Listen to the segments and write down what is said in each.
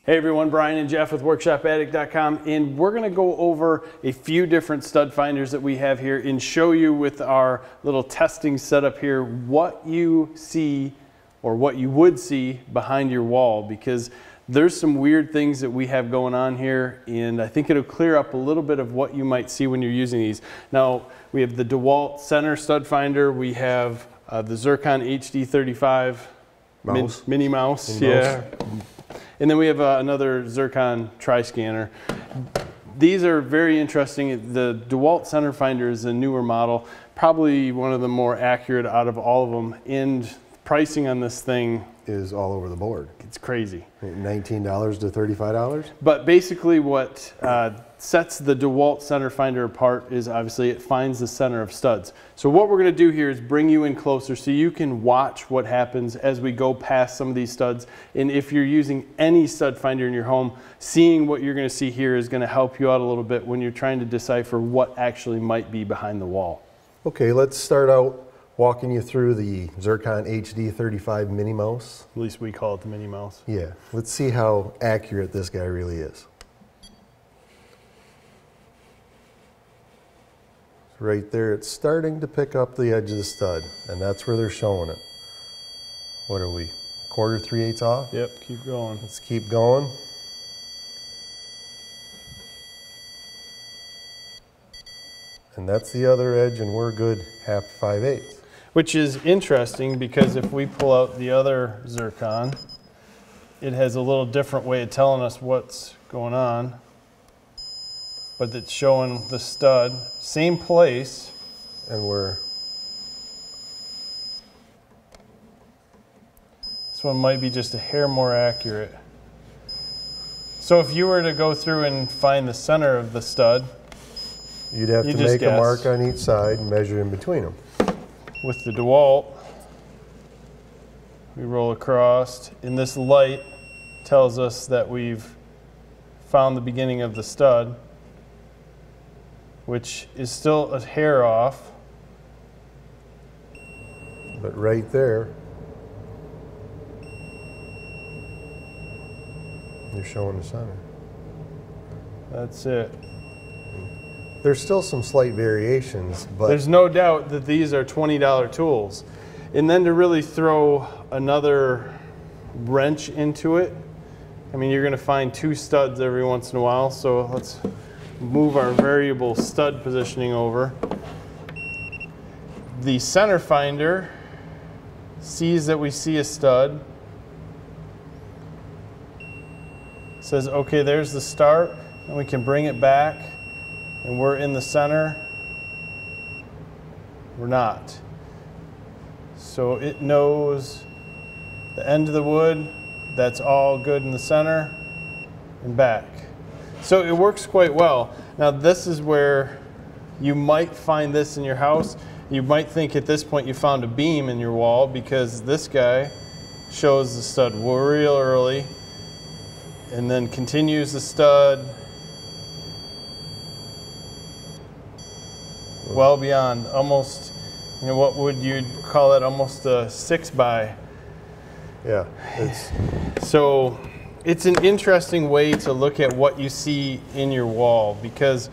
Hey everyone, Brian and Jeff with WorkshopAddict.com, and we're going to go over a few different stud finders that we have here and show you with our little testing setup here what you see or what you would see behind your wall, because there's some weird things that we have going on here, and I think it'll clear up a little bit of what you might see when you're using these. Now, we have the DEWALT center stud finder, we have the Zircon HD35 mini mouse. Yeah. And then we have another Zircon Triscanner. These are very interesting. The DEWALT center finder is a newer model, probably one of the more accurate out of all of them. And pricing on this thing is all over the board. It's crazy. $19 to $35. But basically what sets the DEWALT center finder apart is obviously it finds the center of studs. So what we're going to do here is bring you in closer so you can watch what happens as we go past some of these studs. And if you're using any stud finder in your home, seeing what you're going to see here is going to help you out a little bit when you're trying to decipher what actually might be behind the wall. Okay, let's start out walking you through the Zircon HD35 mini mouse. At least we call it the mini mouse. Yeah, let's see how accurate this guy really is. Right there, it's starting to pick up the edge of the stud, and that's where they're showing it. What are we, 1/4, 3/8 off? Yep, keep going. Let's keep going. And that's the other edge, and we're good 1/2 to 5/8. Which is interesting because if we pull out the other Zircon, it has a little different way of telling us what's going on. But it's showing the stud, same place. And this one might be just a hair more accurate. So if you were to go through and find the center of the stud, you'd have to make a mark on each side and measure in between them. With the DEWALT, we roll across, and this light tells us that we've found the beginning of the stud, which is still a hair off. But right there, you're showing the center. That's it. There's still some slight variations, but there's no doubt that these are $20 tools. And then to really throw another wrench into it, I mean, you're going to find 2 studs every once in a while, so let's move our variable stud positioning over. The center finder sees that we see a stud, says, okay, there's the start, and we can bring it back, and we're in the center. We're not. So it knows the end of the wood, that's all good in the center, and back. So it works quite well. Now this is where you might find this in your house. You might think at this point you found a beam in your wall, because this guy shows the stud real early and then continues the stud well beyond, almost, you know, what would you call it, almost a 6x. Yeah. So it's an interesting way to look at what you see in your wall, because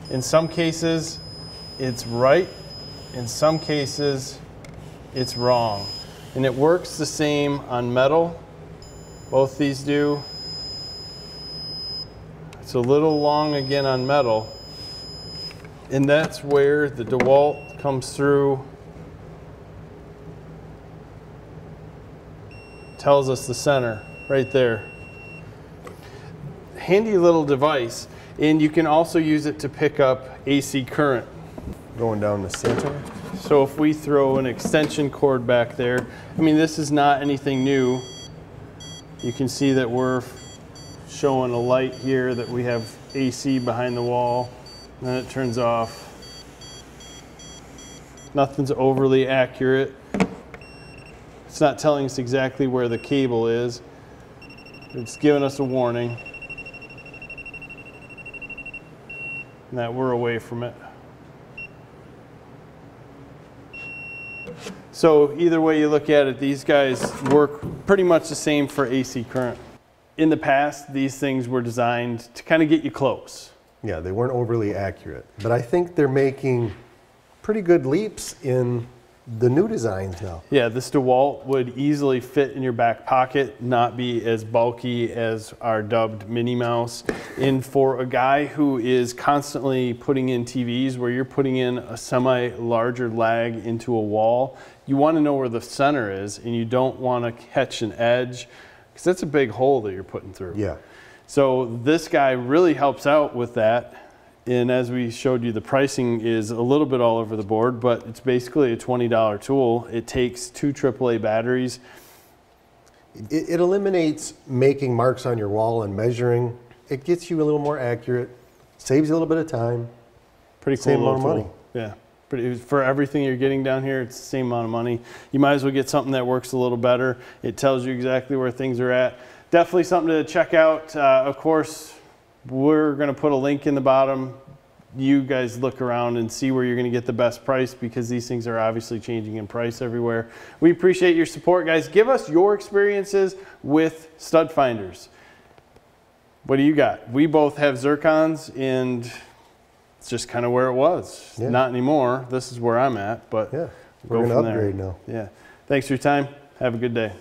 in some cases it's right, in some cases it's wrong. And it works the same on metal. Both these do. It's a little long again on metal. And that's where the DEWALT comes through, tells us the center right there. Handy little device, and you can also use it to pick up AC current. Going down the center. So if we throw an extension cord back there, I mean, this is not anything new. You can see that we're showing a light here that we have AC behind the wall. And then it turns off. Nothing's overly accurate. It's not telling us exactly where the cable is. It's giving us a warning. And that we're away from it. So either way you look at it, these guys work pretty much the same for AC current. in the past, these things were designed to kind of get you close. Yeah, they weren't overly accurate, but I think they're making pretty good leaps in the new designs now. Yeah, this DEWALT would easily fit in your back pocket, not be as bulky as our dubbed Minnie Mouse. And for a guy who is constantly putting in TVs where you're putting in a semi-larger lag into a wall, you want to know where the center is and you don't want to catch an edge because that's a big hole that you're putting through. Yeah. So this guy really helps out with that. And as we showed you, the pricing is a little bit all over the board, but it's basically a $20 tool. It takes 2 AAA batteries. It eliminates making marks on your wall and measuring. It gets you a little more accurate, saves you a little bit of time. Pretty cool. Same amount of money. Yeah. For everything you're getting down here, it's the same amount of money. You might as well get something that works a little better. It tells you exactly where things are at. Definitely something to check out. Of course, we're going to put a link in the bottom. You guys look around and see where you're going to get the best price because these things are obviously changing in price everywhere. We appreciate your support, guys. Give us your experiences with stud finders. What do you got? We both have Zircons, and it's just kind of where it was. Yeah. Not anymore. This is where I'm at, but yeah, we're going to upgrade now. Yeah. Thanks for your time. Have a good day.